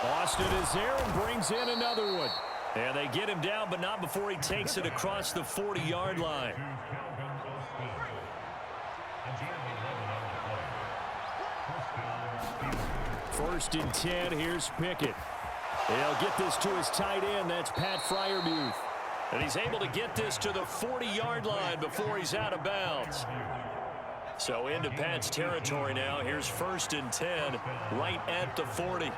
Austin is there and brings in another one. And they get him down, but not before he takes it across the 40-yard line. First and 10, here's Pickett. He'll get this to his tight end, that's Pat Freiermuth. And he's able to get this to the 40-yard line before he's out of bounds. So into Pat's territory now. Here's first and 10, right at the 40.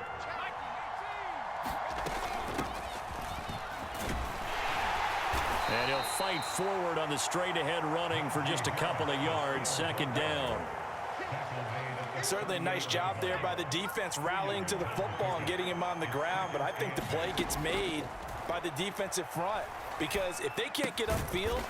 And he'll fight forward on the straight-ahead running for just a couple of yards, second down. Certainly a nice job there by the defense rallying to the football and getting him on the ground, but I think the play gets made by the defensive front because if they can't get upfield,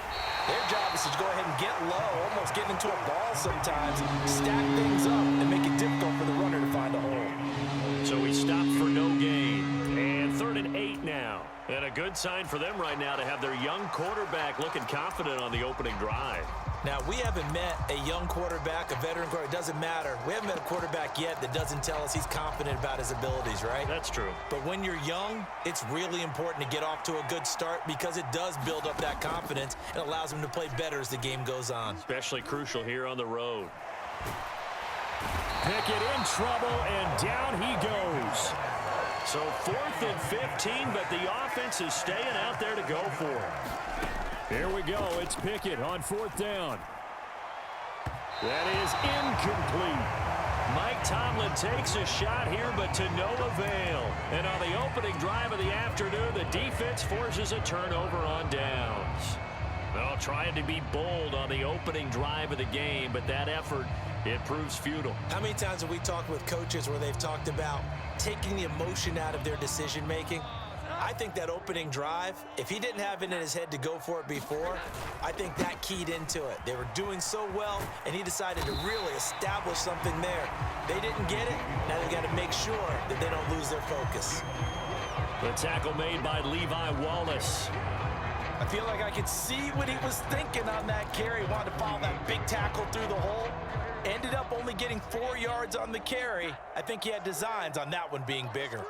their job is to go ahead and get low, almost get into a ball sometimes, stack things up, and make it difficult for the runner to find a hole. So he stopped for no gain. And 3rd and 8 now. And a good sign for them right now to have their young quarterback looking confident on the opening drive. Now, we haven't met a young quarterback, a veteran quarterback. It doesn't matter. We haven't met a quarterback yet that doesn't tell us he's confident about his abilities, right? That's true. But when you're young, it's really important to get off to a good start because it does build up that confidence and allows him to play better as the game goes on. Especially crucial here on the road. Pickett in trouble, and down he goes. So 4th and 15, but the offense is staying out there to go for it. Here we go. It's Pickett on 4th down. That is incomplete. Mike Tomlin takes a shot here, but to no avail. And on the opening drive of the afternoon, the defense forces a turnover on downs. Well, trying to be bold on the opening drive of the game, but that effort, it proves futile. How many times have we talked with coaches where they've talked about taking the emotion out of their decision-making? I think that opening drive, if he didn't have it in his head to go for it before, I think that keyed into it. They were doing so well, and he decided to really establish something there. They didn't get it. Now they've got to make sure that they don't lose their focus. The tackle made by Levi Wallace. I feel like I could see what he was thinking on that carry. He wanted to follow that big tackle through the hole. Ended up only getting 4 yards on the carry. I think he had designs on that one being bigger.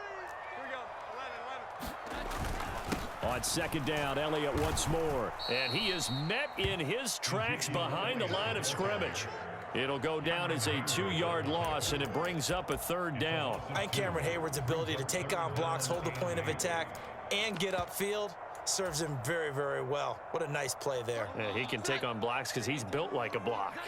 On 2nd down, Elliott once more. And he is met in his tracks behind the line of scrimmage. It'll go down as a 2-yard loss, and it brings up a 3rd down. I think Cameron Hayward's ability to take on blocks, hold the point of attack, and get upfield serves him very, very well. What a nice play there. Yeah, he can take on blocks because he's built like a block.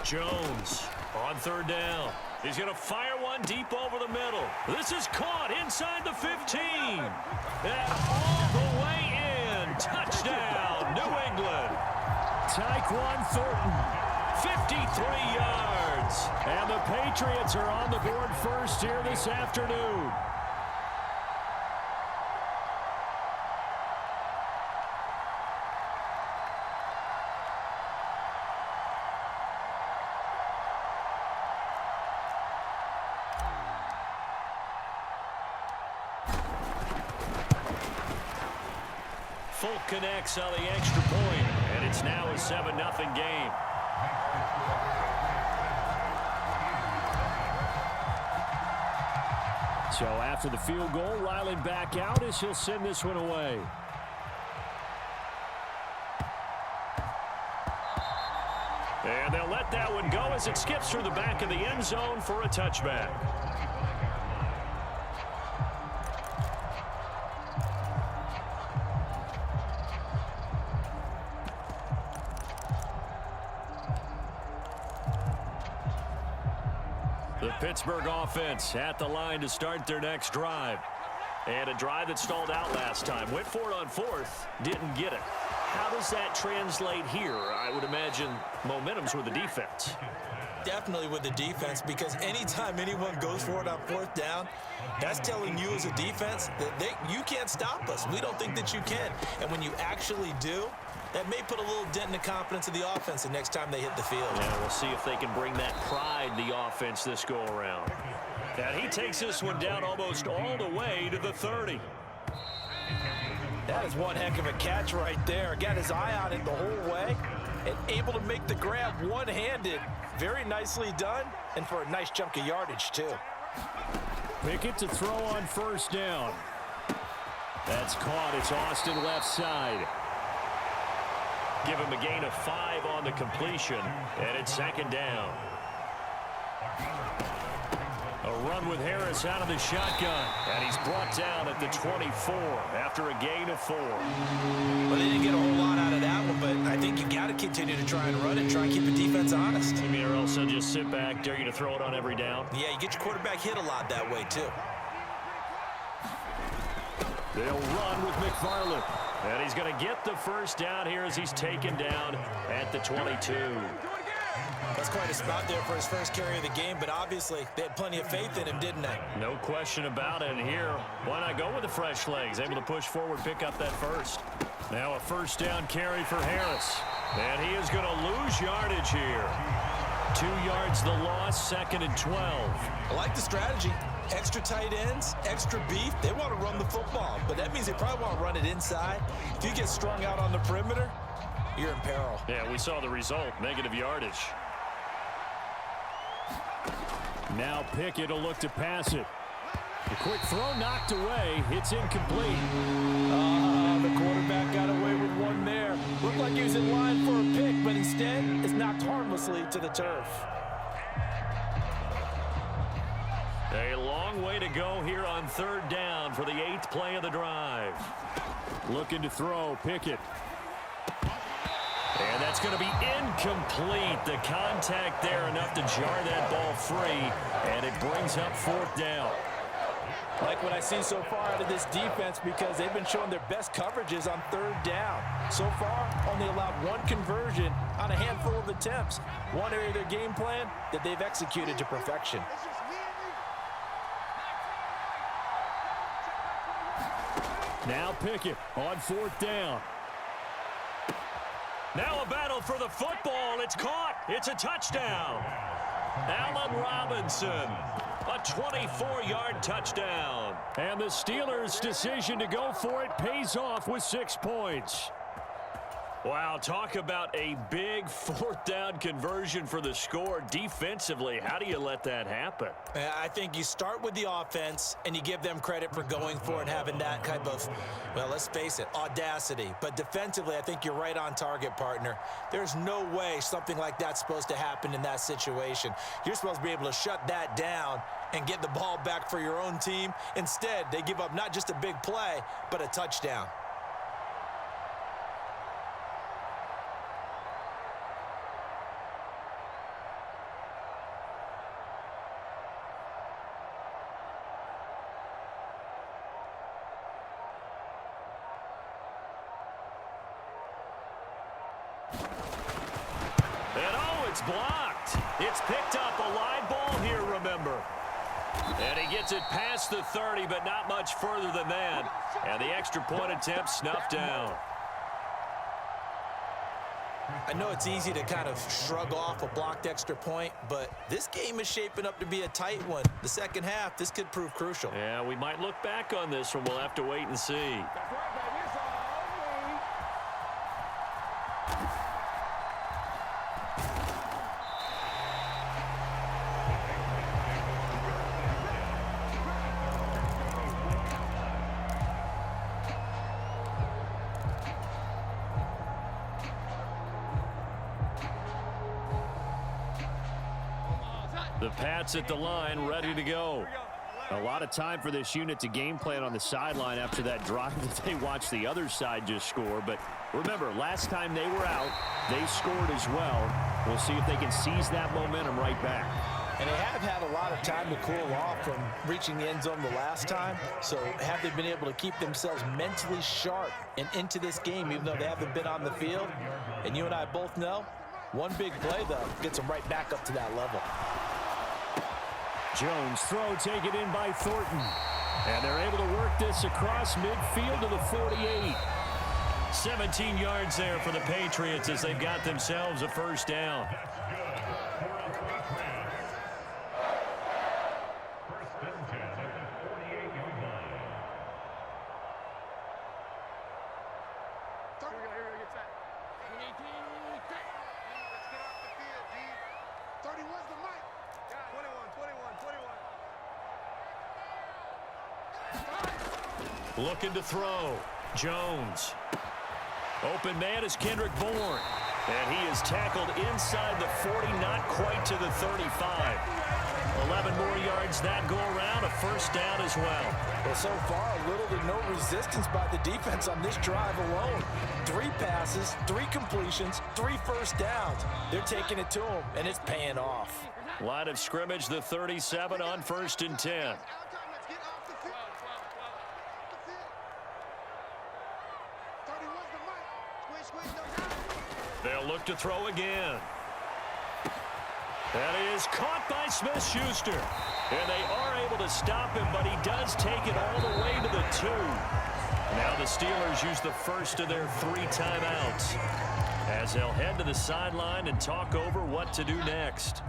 Jones on 3rd down. He's going to fire one deep over the middle. This is caught inside the 15. And all the way in. Touchdown, New England. Tyquan Thornton, 53 yards. And the Patriots are on the board first here this afternoon. Folk connects on the extra point, and it's now a 7-0 game. So after the field goal, Riley back out as he'll send this one away. And they'll let that one go as it skips through the back of the end zone for a touchback. The Pittsburgh offense at the line to start their next drive. And a drive that stalled out last time. Went for it on 4th, didn't get it. How does that translate here? I would imagine momentum's with the defense. Definitely with the defense, because anytime anyone goes for it on 4th down, that's telling you as a defense that you can't stop us. We don't think that you can. And when you actually do, that may put a little dent in the confidence of the offense the next time they hit the field. Yeah, we'll see if they can bring that pride the offense this go-around. And he takes this one down almost all the way to the 30. That is one heck of a catch right there. Got his eye on it the whole way and able to make the grab one-handed. Very nicely done, and for a nice chunk of yardage, too. Pickett to throw on first down. That's caught. It's Austin left side. Give him a gain of 5 on the completion, and it's second down. A run with Harris out of the shotgun, and he's brought down at the 24 after a gain of 4. Well, they didn't get a whole lot out of that one, but I think you got to continue to try and run it, try and keep the defense honest. You mean, or else they'll just sit back, dare you to throw it on every down? Yeah, you get your quarterback hit a lot that way, too. They'll run with McFarland, and he's going to get the first down here as he's taken down at the 22. That's quite a spot there for his first carry of the game, but obviously they had plenty of faith in him, didn't they? No question about it. And here, why not go with the fresh legs? Able to push forward, pick up that first. Now a first down carry for Harris. And he is going to lose yardage here. 2 yards the loss, 2nd and 12. I like the strategy. Extra tight ends, extra beef. They want to run the football, but that means they probably want to run it inside. If you get strung out on the perimeter, you're in peril. Yeah, we saw the result, negative yardage. Now Pickett will look to pass it. The quick throw knocked away. It's incomplete. The quarterback got away with one there. Looked like he was in line for a pick, but instead it's knocked harmlessly to the turf. A long way to go here on 3rd down for the 8th play of the drive. Looking to throw, Pickett. And that's going to be incomplete. The contact there enough to jar that ball free, and it brings up 4th down. Like what I've seen so far out of this defense, because they've been showing their best coverages on 3rd down. So far, only allowed 1 conversion on a handful of attempts. One area of their game plan that they've executed to perfection. Now Pickett on 4th down. Now a battle for the football. It's caught. It's a touchdown. Allen Robinson, a 24-yard touchdown. And the Steelers' decision to go for it pays off with 6 points. Wow, talk about a big 4th down conversion for the score. Defensively, how do you let that happen? I think you start with the offense and you give them credit for going for it and having that type of, well, let's face it, audacity. But defensively, I think you're right on target, partner. There's no way something like that's supposed to happen in that situation. You're supposed to be able to shut that down and get the ball back for your own team. Instead, they give up not just a big play, but a touchdown. Blocked. It's picked up. A line ball here, remember. And he gets it past the 30, but not much further than that. And the extra point attempt snuffed down. I know it's easy to kind of shrug off a blocked extra point, but this game is shaping up to be a tight one. The second half, this could prove crucial. Yeah, we might look back on this one. We'll have to wait and see. The Pats at the line, ready to go. A lot of time for this unit to game plan on the sideline after that drive that they watched the other side just score. But remember, last time they were out, they scored as well. We'll see if they can seize that momentum right back. And they have had a lot of time to cool off from reaching the end zone the last time. So have they been able to keep themselves mentally sharp and into this game, even though they haven't been on the field? And you and I both know, one big play, though, gets them right back up to that level. Jones throw taken in by Thornton. And they're able to work this across midfield to the 48. 17 yards there for the Patriots as they've got themselves a first down. Looking to throw. Jones. Open man is Kendrick Bourne. And he is tackled inside the 40, not quite to the 35. 11 more yards that go around, a first down as well. Well, so far, little to no resistance by the defense on this drive alone. 3 passes, 3 completions, 3 first downs. They're taking it to them, and it's paying off. Line of scrimmage, the 37 on 1st and 10. They'll look to throw again. That is caught by Smith-Schuster. And they are able to stop him, but he does take it all the way to the 2. Now the Steelers use the first of their 3 timeouts as they'll head to the sideline and talk over what to do next.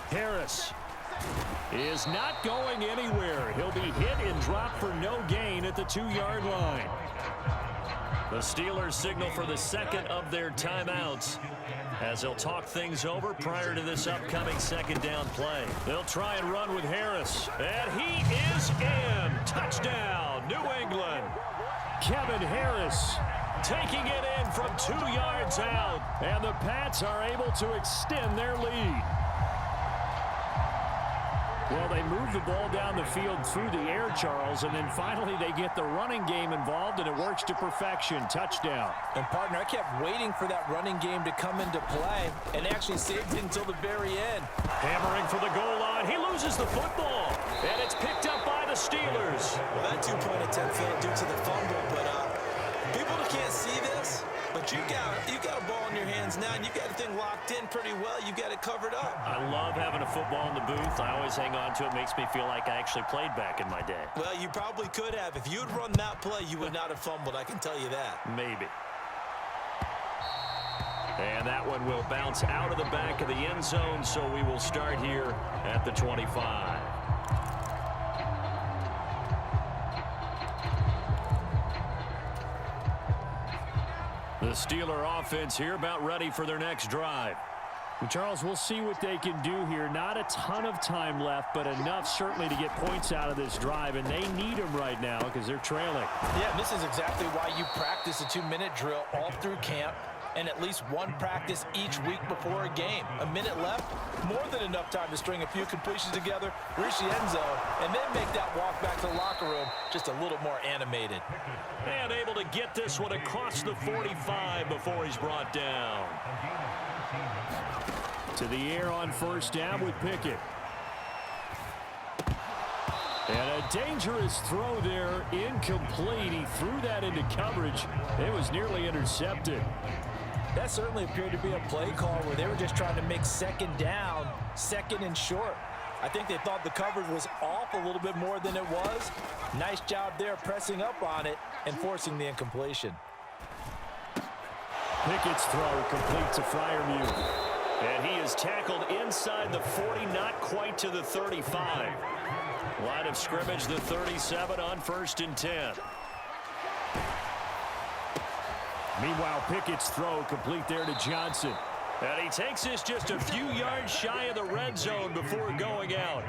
Harris is not going anywhere. He'll be hit and dropped for no gain at the 2-yard line. The Steelers signal for the second of their timeouts as they'll talk things over prior to this upcoming second down play. They'll try and run with Harris. And he is in. Touchdown, New England. Kevin Harris taking it in from 2 yards out. And the Pats are able to extend their lead. Well, they move the ball down the field through the air, Charles, and then finally they get the running game involved, and it works to perfection. Touchdown. And, partner, I kept waiting for that running game to come into play, and actually saved it until the very end. Hammering for the goal line. He loses the football, and it's picked up by the Steelers. Well, that 2-point attempt failed due to the fumble, but people can't see this. But you got a ball in your hands now, and you got the thing locked in pretty well. You got it covered up. I love having a football in the booth. I always hang on to it. Makes me feel like I actually played back in my day. Well, you probably could have. If you had run that play, you would not have fumbled. I can tell you that. Maybe. And that one will bounce out of the back of the end zone, so we will start here at the 25. The Steeler offense here about ready for their next drive. Well, Charles, we'll see what they can do here. Not a ton of time left, but enough certainly to get points out of this drive, and they need them right now because they're trailing. Yeah, this is exactly why you practice a 2-minute drill all through camp and at least 1 practice each week before a game. A minute left, more than enough time to string a few completions together, reach the end zone, and then make that walk back to the locker room just a little more animated. And able to get this one across the 45 before he's brought down. To the air on first down with Pickett. And a dangerous throw there, incomplete. He threw that into coverage. It was nearly intercepted. That certainly appeared to be a play call where they were just trying to make second down, second and short. I think they thought the coverage was off a little bit more than it was. Nice job there pressing up on it and forcing the incompletion. Pickett's throw complete to Freiermuth. And he is tackled inside the 40, not quite to the 35. Line of scrimmage, the 37 on 1st and 10. Meanwhile, Pickett's throw complete there to Johnson. And he takes this just a few yards shy of the red zone before going out.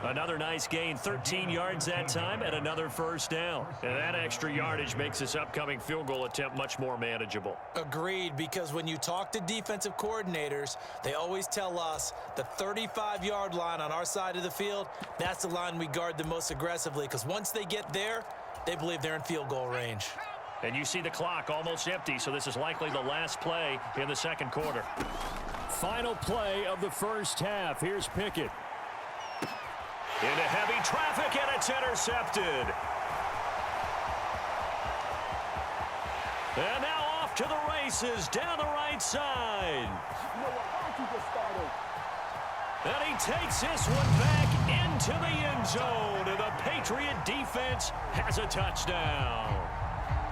Another nice gain, 13 yards that time, and another first down. And that extra yardage makes this upcoming field goal attempt much more manageable. Agreed, because when you talk to defensive coordinators, they always tell us the 35-yard line on our side of the field, that's the line we guard the most aggressively, because once they get there, they believe they're in field goal range. And you see the clock almost empty, so this is likely the last play in the second quarter. Final play of the first half. Here's Pickett. Into heavy traffic, and it's intercepted. And now off to the races down the right side. And he takes this one back into the end zone, and the Patriot defense has a touchdown.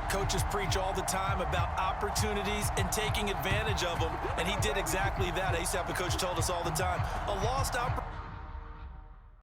Coaches preach all the time about opportunities and taking advantage of them, and he did exactly that. I used to have a coach told us all the time, a lost opportunity